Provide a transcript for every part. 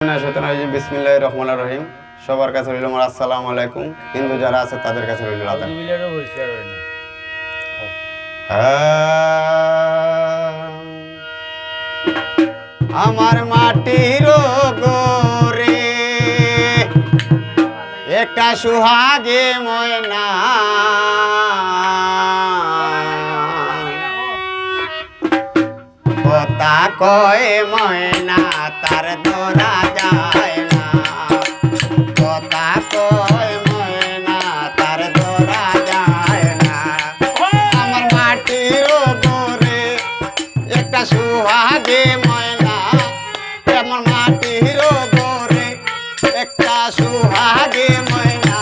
বিসমিল্লাহির রহমানির রহিম। সবার কাছে রইল আমার আসসালামু আলাইকুম। হিন্দু যারা আছে তাদের কাছে রইল আদাব। আমার মাটির গোরে একটা সুহাগে ময়না, কথা কয় ময়না তার ধরা যায় না, কথা কয় ময়না তার ধরা যায় না। আমার মাটির গোরে একটা সুহাগে ময়না, আমার মাটির গোরে একটা সুহাগে ময়না,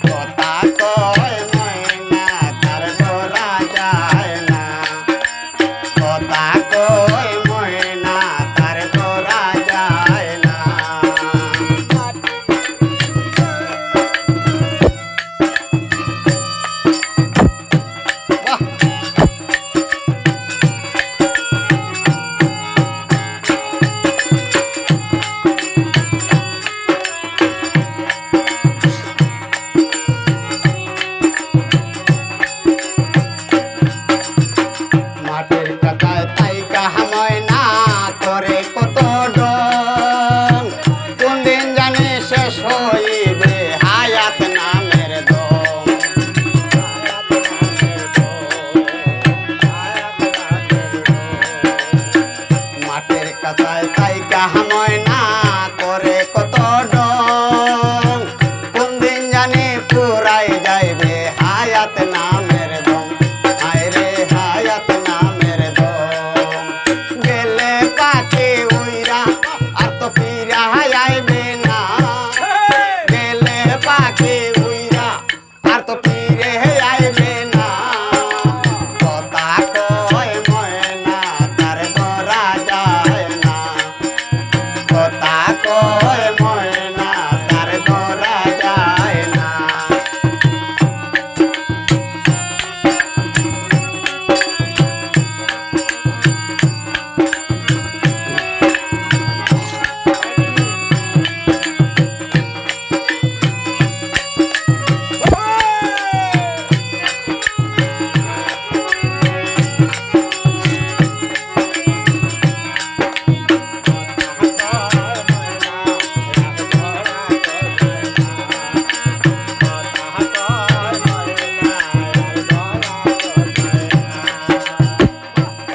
কথা কয় ময়না তার ধরা যায় না, কথা কয় ময়না তার ধরা যায় না। মাটির কাটায় তাই কাহা ময়না করে কত ডং, কোন দিন জানি শেষ হইবে হায়াত নামের দম। মাটির কাটায় তাই কাহা ময়না করে কত ডং, কোন দিন জানি পুরাই যাইবে হায়াত নামের দম। আইরে হায়াত নামের দম, গেলে পাখি উইরা আর তো ফিরা আইবে না, গেলে পাখি উইরা আর তো ফিরে আইবে না। কথা কয় ময়না তার ধরা যায় না, কথা কয় ময়না তার ধরা যায় না।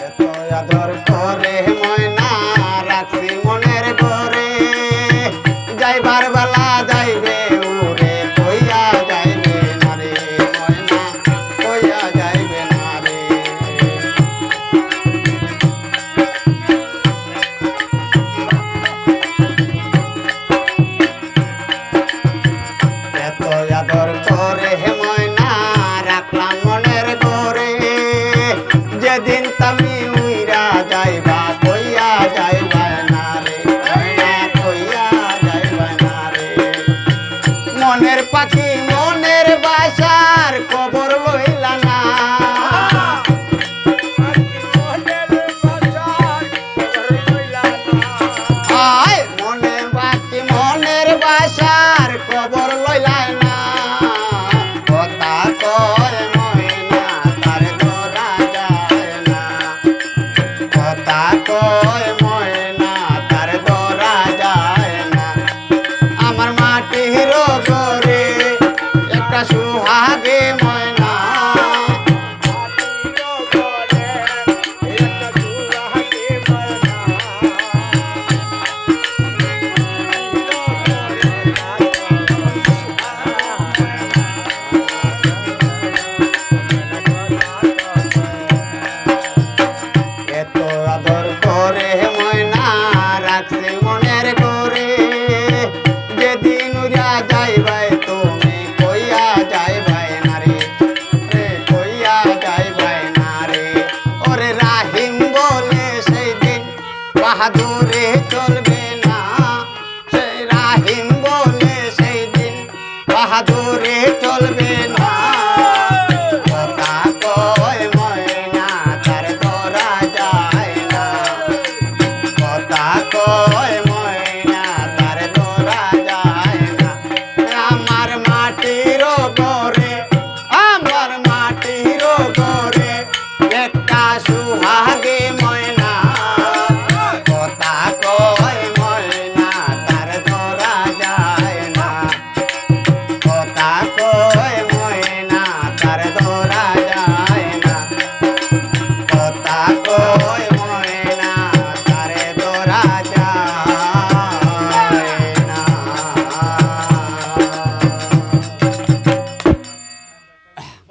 এত আদর করে ময়না রাখছি মনের ঘরে, যাইবার